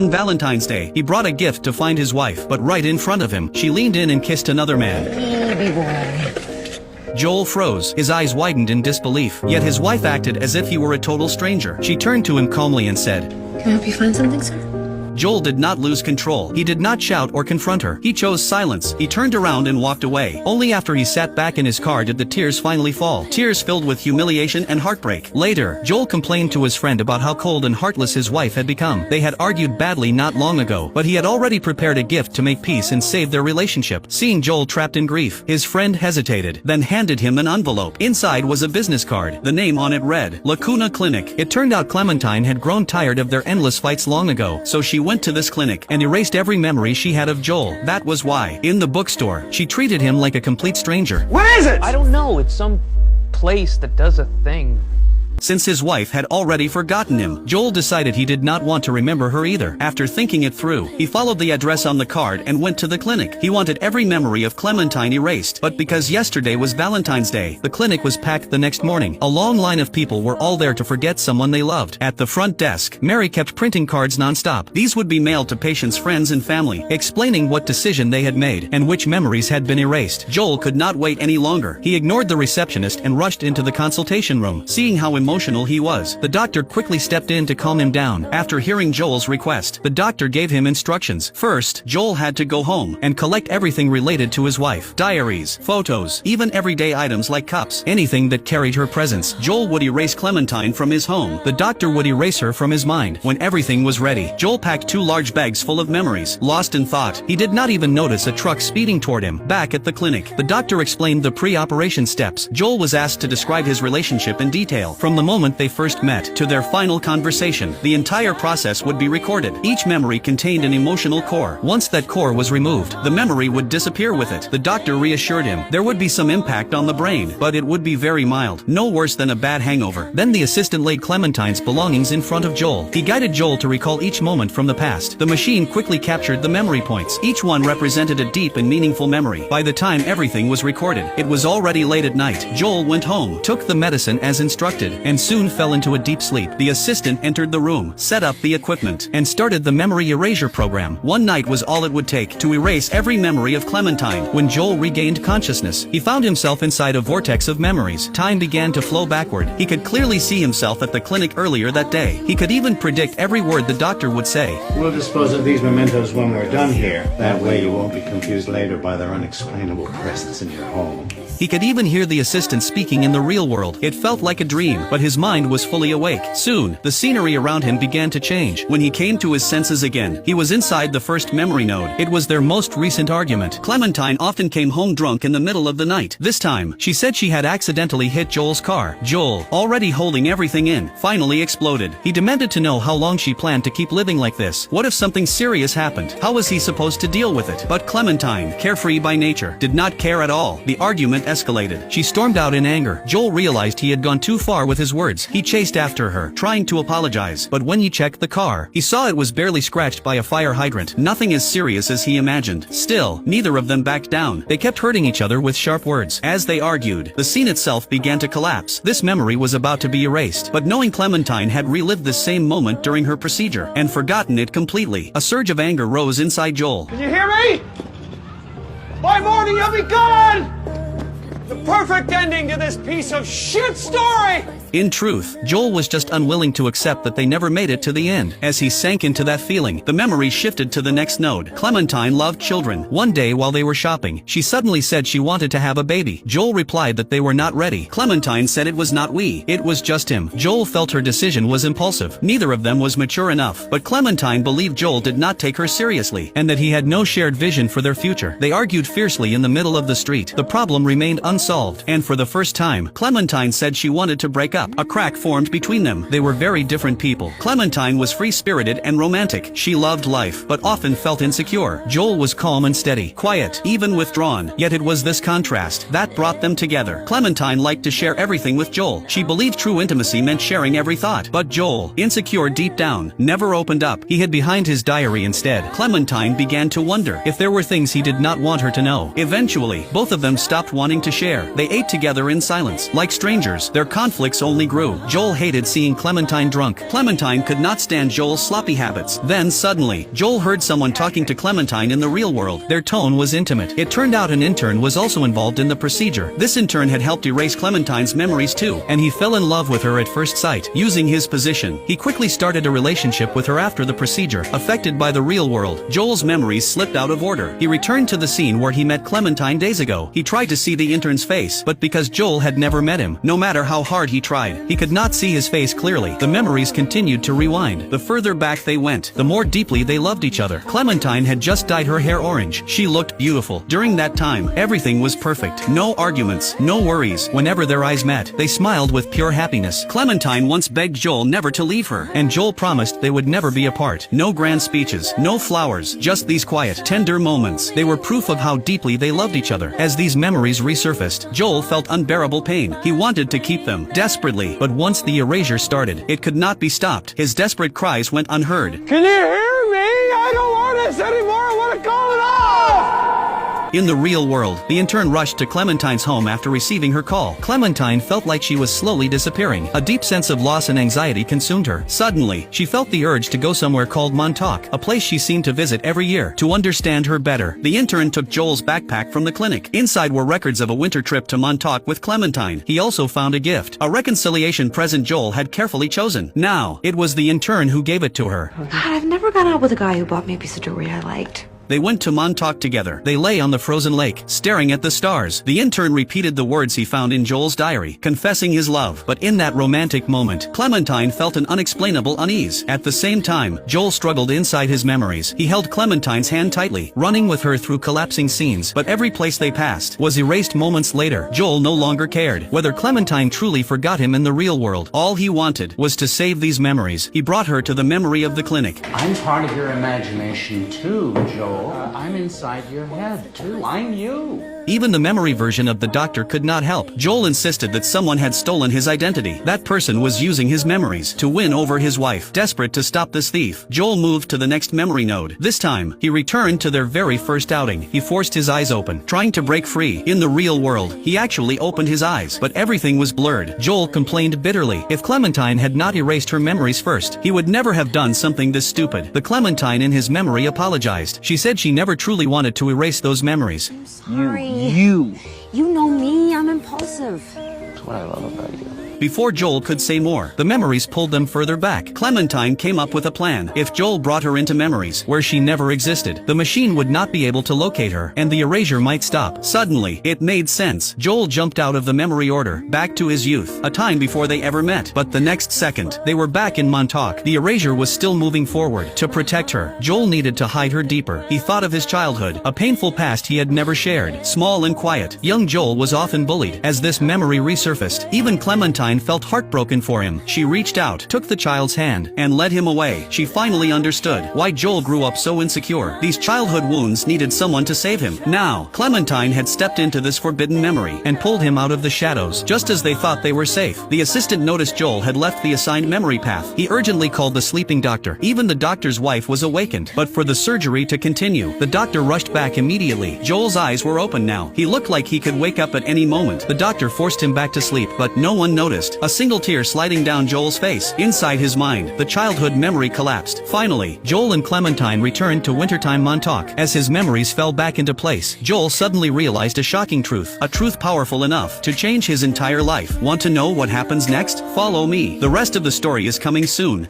On Valentine's Day, he brought a gift to find his wife, but right in front of him, she leaned in and kissed another man. Baby boy. Joel froze, his eyes widened in disbelief, yet his wife acted as if he were a total stranger. She turned to him calmly and said, Can I help you find something, sir? Joel did not lose control. He did not shout or confront her. He chose silence. He turned around and walked away. Only after he sat back in his car did the tears finally fall. Tears filled with humiliation and heartbreak. Later, Joel complained to his friend about how cold and heartless his wife had become. They had argued badly not long ago, but he had already prepared a gift to make peace and save their relationship. Seeing Joel trapped in grief, his friend hesitated, then handed him an envelope. Inside was a business card. The name on it read, Lacuna Clinic. It turned out Clementine had grown tired of their endless fights long ago, so she went to this clinic and erased every memory she had of Joel. That was why, in the bookstore, she treated him like a complete stranger. Where is it? I don't know. It's some place that does a thing. Since his wife had already forgotten him, Joel decided he did not want to remember her either. After thinking it through, he followed the address on the card and went to the clinic. He wanted every memory of Clementine erased, but because yesterday was Valentine's Day, the clinic was packed the next morning. A long line of people were all there to forget someone they loved. At the front desk, Mary kept printing cards non-stop. These would be mailed to patients' friends and family, explaining what decision they had made and which memories had been erased. Joel could not wait any longer. He ignored the receptionist and rushed into the consultation room. Seeing how emotional he was, the doctor quickly stepped in to calm him down. After hearing Joel's request, the doctor gave him instructions. First, Joel had to go home and collect everything related to his wife. Diaries, photos, even everyday items like cups. Anything that carried her presence. Joel would erase Clementine from his home. The doctor would erase her from his mind. When everything was ready, Joel packed 2 large bags full of memories. Lost in thought, he did not even notice a truck speeding toward him. Back at the clinic, the doctor explained the pre-operation steps. Joel was asked to describe his relationship in detail. From the moment they first met to their final conversation, the entire process would be recorded. Each memory contained an emotional core. Once that core was removed, the memory would disappear with it. The doctor reassured him there would be some impact on the brain, but it would be very mild, no worse than a bad hangover. Then the assistant laid Clementine's belongings in front of Joel. He guided Joel to recall each moment from the past. The machine quickly captured the memory points. Each one represented a deep and meaningful memory. By the time everything was recorded, it was already late at night. Joel went home, took the medicine as instructed, and soon fell into a deep sleep. The assistant entered the room, set up the equipment, and started the memory erasure program. One night was all it would take to erase every memory of Clementine. When Joel regained consciousness, he found himself inside a vortex of memories. Time began to flow backward. He could clearly see himself at the clinic earlier that day. He could even predict every word the doctor would say. We'll dispose of these mementos when we're done here. That way you won't be confused later by their unexplainable presence in your home. He could even hear the assistant speaking in the real world. It felt like a dream, but his mind was fully awake. Soon, the scenery around him began to change. When he came to his senses again, he was inside the first memory node. It was their most recent argument. Clementine often came home drunk in the middle of the night. This time, she said she had accidentally hit Joel's car. Joel, already holding everything in, finally exploded. He demanded to know how long she planned to keep living like this. What if something serious happened? How was he supposed to deal with it? But Clementine, carefree by nature, did not care at all. The argument escalated. She stormed out in anger. Joel realized he had gone too far with his words. He chased after her, trying to apologize. But when he checked the car, he saw it was barely scratched by a fire hydrant. Nothing as serious as he imagined. Still, neither of them backed down. They kept hurting each other with sharp words. As they argued, the scene itself began to collapse. This memory was about to be erased. But knowing Clementine had relived the same moment during her procedure and forgotten it completely, a surge of anger rose inside Joel. Did you hear me? By morning you'll be gone! The perfect ending to this piece of shit story! In truth, Joel was just unwilling to accept that they never made it to the end. As he sank into that feeling, the memory shifted to the next node. Clementine loved children. One day while they were shopping, she suddenly said she wanted to have a baby. Joel replied that they were not ready. Clementine said it was not we, it was just him. Joel felt her decision was impulsive. Neither of them was mature enough, but Clementine believed Joel did not take her seriously, and that he had no shared vision for their future. They argued fiercely in the middle of the street. The problem remained unsolved, and for the first time, Clementine said she wanted to break up. A crack formed between them. They were very different people. Clementine was free-spirited and romantic. She loved life, but often felt insecure. Joel was calm and steady, quiet, even withdrawn. Yet it was this contrast that brought them together. Clementine liked to share everything with Joel. She believed true intimacy meant sharing every thought. But Joel, insecure deep down, never opened up. He hid behind his diary instead. Clementine began to wonder if there were things he did not want her to know. Eventually, both of them stopped wanting to share. chair. They ate together in silence. Like strangers, their conflicts only grew. Joel hated seeing Clementine drunk. Clementine could not stand Joel's sloppy habits. Then suddenly, Joel heard someone talking to Clementine in the real world. Their tone was intimate. It turned out an intern was also involved in the procedure. This intern had helped erase Clementine's memories too, and he fell in love with her at first sight. Using his position, he quickly started a relationship with her after the procedure. Affected by the real world, Joel's memories slipped out of order. He returned to the scene where he met Clementine days ago. He tried to see the intern's face, but because Joel had never met him, no matter how hard he tried, he could not see his face clearly. The memories continued to rewind. The further back they went, the more deeply they loved each other. Clementine had just dyed her hair orange. She looked beautiful. During that time, everything was perfect. No arguments, no worries. Whenever their eyes met, they smiled with pure happiness. Clementine once begged Joel never to leave her, and Joel promised they would never be apart. No grand speeches, no flowers, just these quiet, tender moments. They were proof of how deeply they loved each other. As these memories resurfaced, Joel felt unbearable pain. He wanted to keep them, desperately, but once the erasure started, it could not be stopped. His desperate cries went unheard. Can you hear me? I don't want this anymore. I want to call it off. In the real world, the intern rushed to Clementine's home after receiving her call. Clementine felt like she was slowly disappearing. A deep sense of loss and anxiety consumed her. Suddenly, she felt the urge to go somewhere called Montauk, a place she seemed to visit every year. To understand her better, the intern took Joel's backpack from the clinic. Inside were records of a winter trip to Montauk with Clementine. He also found a gift, a reconciliation present Joel had carefully chosen. Now, it was the intern who gave it to her. God, I've never gone out with a guy who bought me a piece of jewelry I liked. They went to Montauk together. They lay on the frozen lake, staring at the stars. The intern repeated the words he found in Joel's diary, confessing his love. But in that romantic moment, Clementine felt an unexplainable unease. At the same time, Joel struggled inside his memories. He held Clementine's hand tightly, running with her through collapsing scenes. But every place they passed was erased moments later. Joel no longer cared whether Clementine truly forgot him in the real world. All he wanted was to save these memories. He brought her to the memory of the clinic. I'm part of your imagination too, Joel. I'm inside your head too. I'm you. Even the memory version of the doctor could not help. Joel insisted that someone had stolen his identity. That person was using his memories to win over his wife. Desperate to stop this thief, Joel moved to the next memory node. This time, he returned to their very first outing. He forced his eyes open, trying to break free. In the real world, he actually opened his eyes, but everything was blurred. Joel complained bitterly. If Clementine had not erased her memories first, he would never have done something this stupid. The Clementine in his memory apologized. She said she never truly wanted to erase those memories. I'm sorry. You. You know me, I'm impulsive. That's what I love about you. Before Joel could say more, the memories pulled them further back. Clementine came up with a plan. If Joel brought her into memories where she never existed, the machine would not be able to locate her, and the erasure might stop. Suddenly, it made sense. Joel jumped out of the memory order, back to his youth, a time before they ever met. But the next second, they were back in Montauk. The erasure was still moving forward. To protect her, Joel needed to hide her deeper. He thought of his childhood, a painful past he had never shared. Small and quiet, young Joel was often bullied. As this memory resurfaced, even Clementine felt heartbroken for him. She reached out, took the child's hand, and led him away. She finally understood why Joel grew up so insecure. These childhood wounds needed someone to save him. Now, Clementine had stepped into this forbidden memory and pulled him out of the shadows. Just as they thought they were safe, the assistant noticed Joel had left the assigned memory path. He urgently called the sleeping doctor. Even the doctor's wife was awakened, but for the surgery to continue, the doctor rushed back immediately. Joel's eyes were open now. He looked like he could wake up at any moment. The doctor forced him back to sleep, but no one noticed. A single tear sliding down Joel's face. Inside his mind, the childhood memory collapsed. Finally, Joel and Clementine returned to wintertime Montauk. As his memories fell back into place, Joel suddenly realized a shocking truth. A truth powerful enough to change his entire life. Want to know what happens next? Follow me. The rest of the story is coming soon.